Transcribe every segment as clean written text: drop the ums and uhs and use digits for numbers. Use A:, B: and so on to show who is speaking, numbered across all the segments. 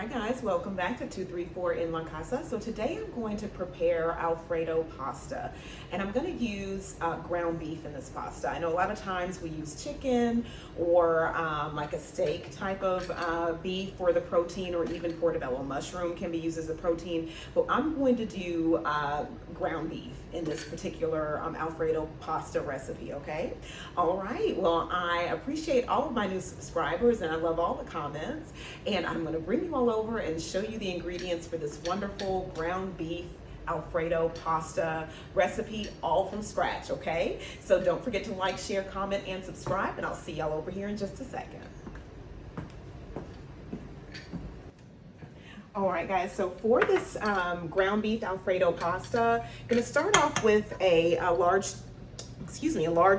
A: Hi guys, welcome back to 234 in La Casa. So today I'm going to prepare Alfredo pasta, and I'm going to use ground beef in this pasta. I know a lot of times we use chicken or like a steak type of beef for the protein, or even portobello mushroom can be used as a protein, but I'm going to do ground beef in this particular Alfredo pasta recipe, okay? All right, well, I appreciate all of my new subscribers and I love all the comments, and I'm going to bring you all over and show you the ingredients for this wonderful ground beef Alfredo pasta recipe, all from scratch, okay? So don't forget to like, share, comment, and subscribe, and I'll see y'all over here in just a second. All right, guys, so for this ground beef Alfredo pasta, I'm gonna start off with a large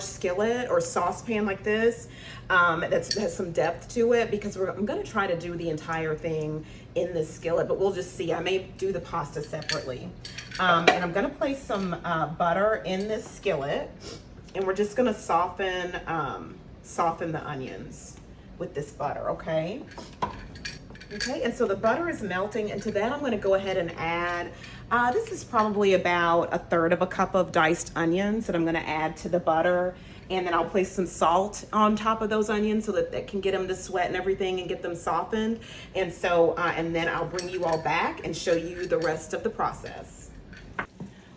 A: skillet or saucepan like this that has some depth to it, because I'm gonna try to do the entire thing in this skillet, but we'll just see. I may do the pasta separately. And I'm gonna place some butter in this skillet, and we're just gonna soften the onions with this butter, okay? Okay, and so the butter is melting, and to that I'm going to go ahead and add, this is probably about 1/3 cup of diced onions that I'm going to add to the butter, and then I'll place some salt on top of those onions so that can get them to sweat and everything and get them softened. And so, and then I'll bring you all back and show you the rest of the process.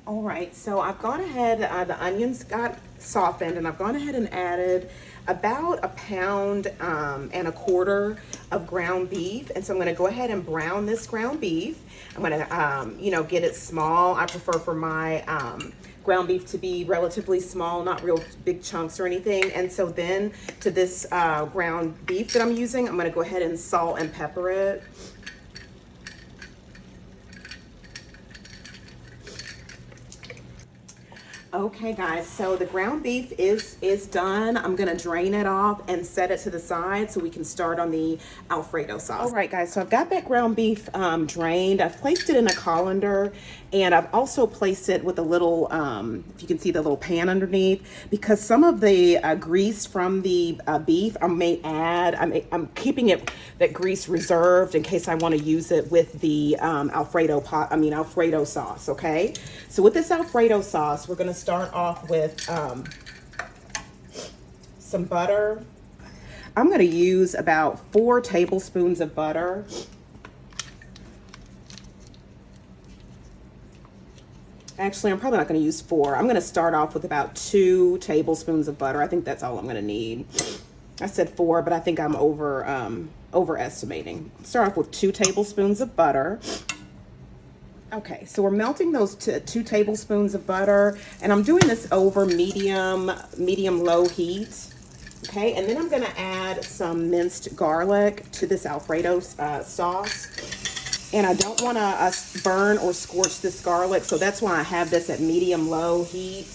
A: All right, so I've gone ahead, the onions got softened, and I've gone ahead and added about 1.25 pounds of ground beef. And so I'm gonna go ahead and brown this ground beef. I'm gonna, get it small. I prefer for my ground beef to be relatively small, not real big chunks or anything. And so then to this ground beef that I'm using, I'm gonna go ahead and salt and pepper it. Okay guys, so the ground beef is done. I'm gonna drain it off and set it to the side so we can start on the Alfredo sauce. All right guys, so I've got that ground beef drained. I've placed it in a colander, and I've also placed it with a little, if you can see the little pan underneath, because some of the grease from the beef I may add. I'm keeping that grease reserved in case I want to use it with the Alfredo sauce, okay? So with this Alfredo sauce, we're gonna start off with some butter. I'm going to use about 4 tablespoons of butter. Actually, I'm probably not going to use 4. I'm going to start off with about 2 tablespoons of butter. I think that's all I'm going to need. I said 4, but I think I'm overestimating. Start off with 2 tablespoons of butter. Okay, so we're melting those 2 tablespoons of butter, and I'm doing this over medium-low heat. Okay, and then I'm gonna add some minced garlic to this Alfredo sauce. And I don't wanna burn or scorch this garlic, so that's why I have this at medium-low heat.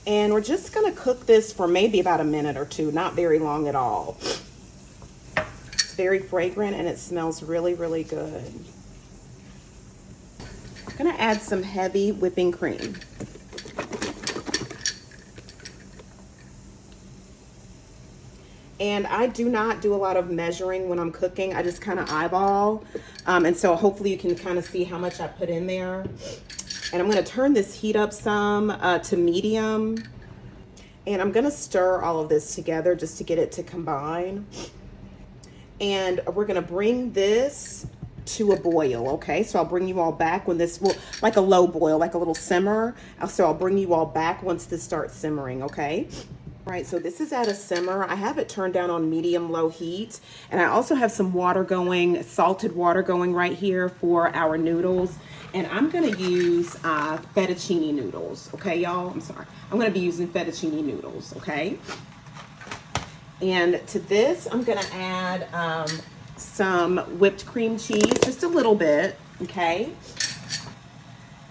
A: And we're just gonna cook this for maybe about a minute or 2, not very long at all. Very fragrant, and it smells really, really good. I'm gonna add some heavy whipping cream. And I do not do a lot of measuring when I'm cooking. I just kind of eyeball. And so hopefully you can kind of see how much I put in there. And I'm gonna turn this heat up some to medium. And I'm gonna stir all of this together just to get it to combine. And we're gonna bring this to a boil, okay? So I'll bring you all back when this like a low boil, like a little simmer. So I'll bring you all back once this starts simmering, okay? All right, so this is at a simmer. I have it turned down on medium-low heat. And I also have some water going, salted water going right here for our noodles. And I'm gonna use fettuccine noodles, okay, y'all? I'm sorry. I'm gonna be using fettuccine noodles, okay? And to this, I'm gonna add some whipped cream cheese, just a little bit, okay?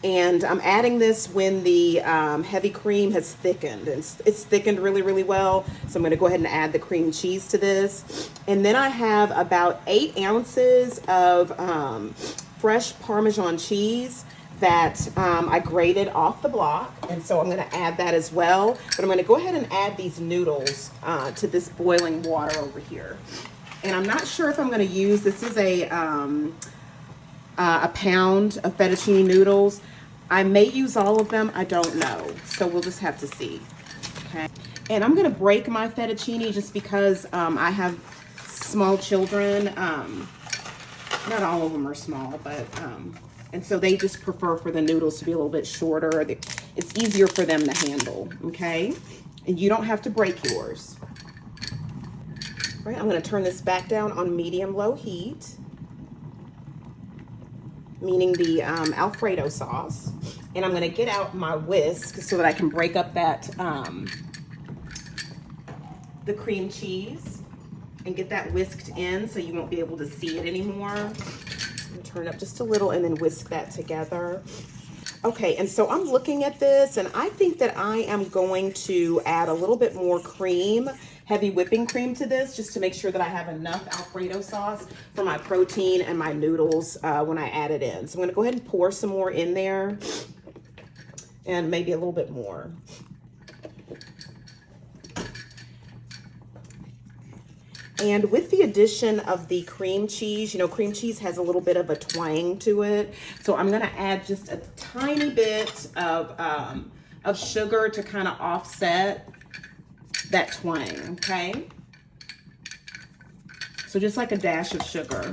A: And I'm adding this when the heavy cream has thickened. It's thickened really, really well. So I'm gonna go ahead and add the cream cheese to this. And then I have about 8 ounces of fresh Parmesan cheese that I grated off the block, and so I'm going to add that as well. But I'm going to go ahead and add these noodles to this boiling water over here. And I'm not sure if I'm going to use, this is a pound of fettuccine noodles. I may use all of them. I don't know. So we'll just have to see. Okay. And I'm going to break my fettuccine just because I have small children. Not all of them are small, but, and so they just prefer for the noodles to be a little bit shorter. It's easier for them to handle, okay? And you don't have to break yours. All right, I'm going to turn this back down on medium-low heat, meaning the Alfredo sauce. And I'm going to get out my whisk so that I can break up that, the cream cheese and get that whisked in so you won't be able to see it anymore. I'm going to turn up just a little and then whisk that together. Okay, and so I'm looking at this and I think that I am going to add a little bit more cream, heavy whipping cream to this, just to make sure that I have enough Alfredo sauce for my protein and my noodles when I add it in. So I'm going to go ahead and pour some more in there, and maybe a little bit more. And with the addition of the cream cheese, you know, cream cheese has a little bit of a twang to it. So I'm going to add just a tiny bit of sugar to kind of offset that twang, okay? So just like a dash of sugar.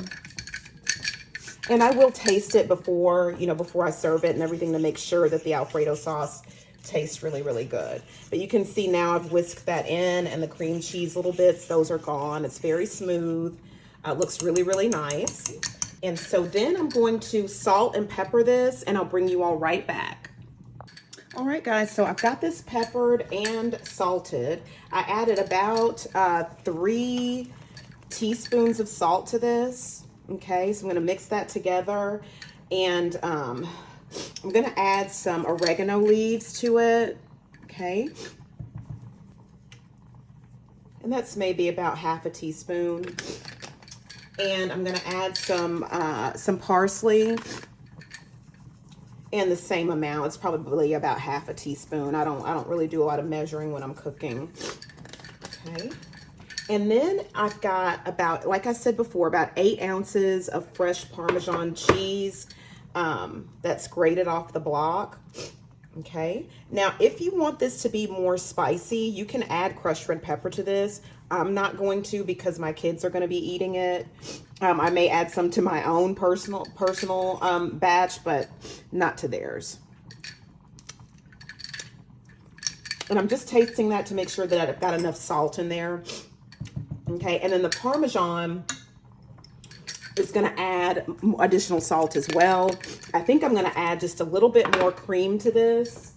A: And I will taste it before, you know, before I serve it and everything to make sure that the Alfredo sauce tastes really, really good. But you can see now I've whisked that in, and the cream cheese little bits, those are gone. It's very smooth. Looks really, really nice. And so then I'm going to salt and pepper this, and I'll bring you all right back. All right, guys, so I've got this peppered and salted. I added about 3 teaspoons of salt to this. Okay, so I'm going to mix that together, and I'm going to add some oregano leaves to it, okay? And that's maybe about half a teaspoon. And I'm going to add some parsley, and the same amount. It's probably about half a teaspoon. I don't really do a lot of measuring when I'm cooking. Okay. And then I've got about, like I said before, about 8 ounces of fresh Parmesan cheese. That's grated off the block. Okay, now if you want this to be more spicy, you can add crushed red pepper to this. I'm not going to because my kids are going to be eating it. I may add some to my own personal batch, but not to theirs. And I'm just tasting that to make sure that I've got enough salt in there. Okay, and then the Parmesan is going to add additional salt as well. I think I'm going to add just a little bit more cream to this,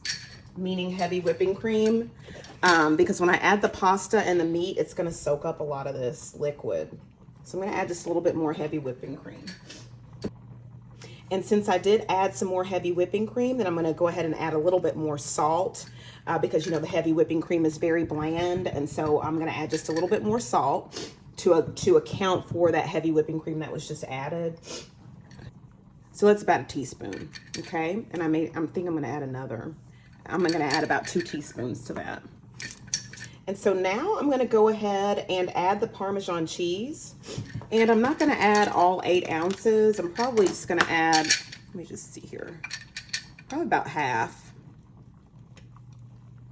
A: meaning heavy whipping cream, because when I add the pasta and the meat, it's going to soak up a lot of this liquid. So I'm going to add just a little bit more heavy whipping cream. And since I did add some more heavy whipping cream, then I'm going to go ahead and add a little bit more salt because, you know, the heavy whipping cream is very bland. And so I'm going to add just a little bit more salt to account for that heavy whipping cream that was just added. So that's about a teaspoon, okay? And I think I'm going to add another. I'm going to add about 2 teaspoons to that. And so now I'm going to go ahead and add the Parmesan cheese. And I'm not going to add all 8 ounces. I'm probably just going to add, let me just see here, probably about half.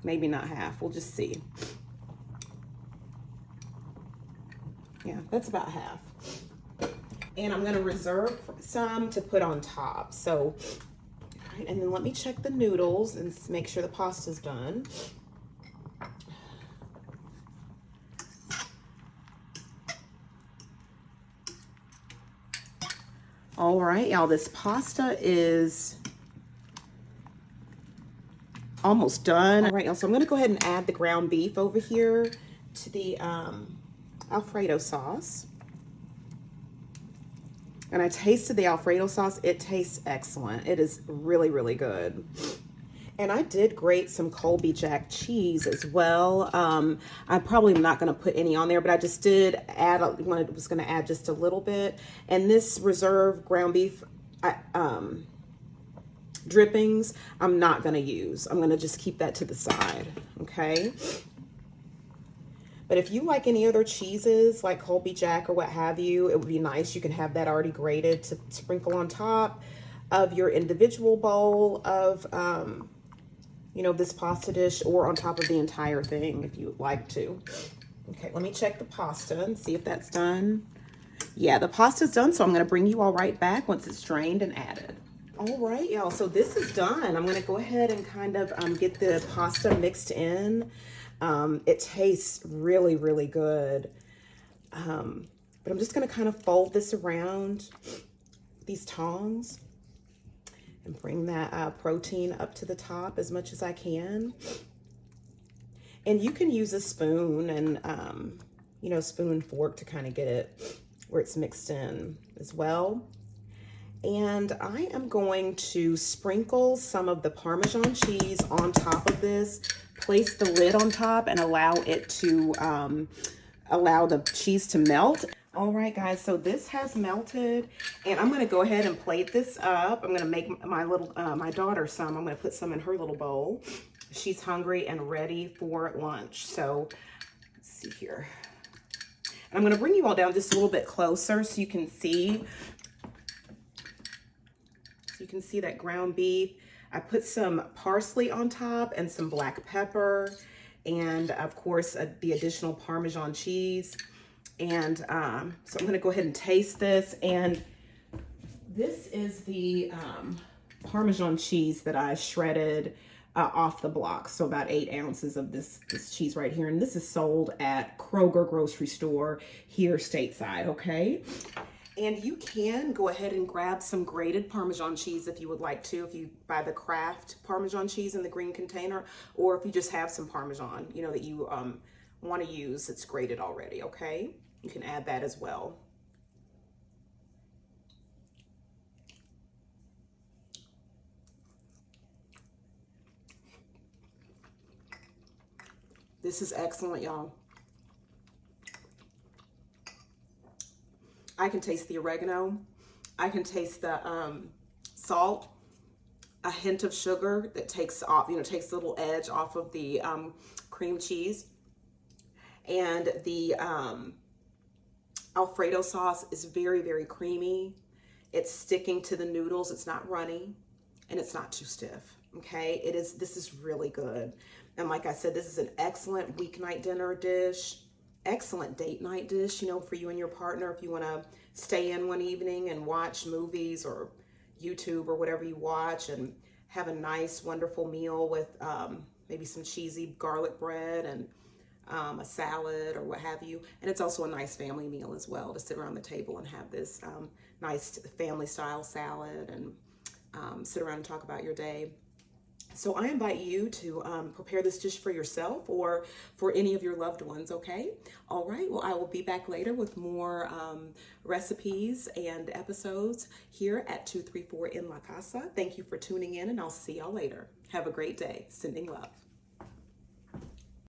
A: Maybe not half. We'll just see. Yeah, that's about half. And I'm going to reserve some to put on top. So, all right, and then let me check the noodles and make sure the pasta's done. All right, y'all, this pasta is almost done. All right, y'all, so I'm going to go ahead and add the ground beef over here to the Alfredo sauce. And I tasted the Alfredo sauce. It tastes excellent. It is really, really good. And I did grate some Colby Jack cheese as well. I probably am not going to put any on there, but I just did add, was going to add just a little bit. And this reserve ground beef drippings, I'm not going to use. I'm going to just keep that to the side, okay? But if you like any other cheeses, like Colby Jack or what have you, it would be nice. You can have that already grated to sprinkle on top of your individual bowl of, you know, this pasta dish, or on top of the entire thing if you would like to. Okay, let me check the pasta and see if that's done. Yeah, the pasta's done, so I'm going to bring you all right back once it's drained and added. All right, y'all, so this is done. I'm going to go ahead and kind of get the pasta mixed in. It tastes really, really good. But I'm just going to kind of fold this around these tongs and bring that protein up to the top as much as I can. And you can use a spoon and, you know, spoon and fork to kind of get it where it's mixed in as well. And I am going to sprinkle some of the Parmesan cheese on top of this, place the lid on top, and allow it to, allow the cheese to melt. All right, guys, so this has melted, and I'm gonna go ahead and plate this up. I'm gonna make my little, my daughter some. I'm gonna put some in her little bowl. She's hungry and ready for lunch. So let's see here. And I'm gonna bring you all down just a little bit closer so you can see. So you can see that ground beef. I put some parsley on top and some black pepper, and of course the additional Parmesan cheese. And so I'm gonna go ahead and taste this. And this is the Parmesan cheese that I shredded off the block. So about 8 ounces of this cheese right here. And this is sold at Kroger grocery store here stateside, okay? And you can go ahead and grab some grated Parmesan cheese if you would like to, if you buy the Kraft Parmesan cheese in the green container, or if you just have some Parmesan, you know, that you want to use, it's grated already, okay? You can add that as well. This is excellent, y'all. I can taste the oregano. I can taste the salt, a hint of sugar that takes off, you know, takes a little edge off of the cream cheese. And the Alfredo sauce is very, very creamy. It's sticking to the noodles. It's not runny, and it's not too stiff. Okay, this is really good. And like I said, this is an excellent weeknight dinner dish, excellent date night dish, you know, for you and your partner if you want to stay in one evening and watch movies or YouTube or whatever you watch and have a nice, wonderful meal with maybe some cheesy garlic bread and a salad or what have you. And it's also a nice family meal as well, to sit around the table and have this nice family style salad and sit around and talk about your day. So I invite you to prepare this dish for yourself or for any of your loved ones, okay? All right, well, I will be back later with more recipes and episodes here at 234 in La Casa. Thank you for tuning in, and I'll see y'all later. Have a great day. Sending love.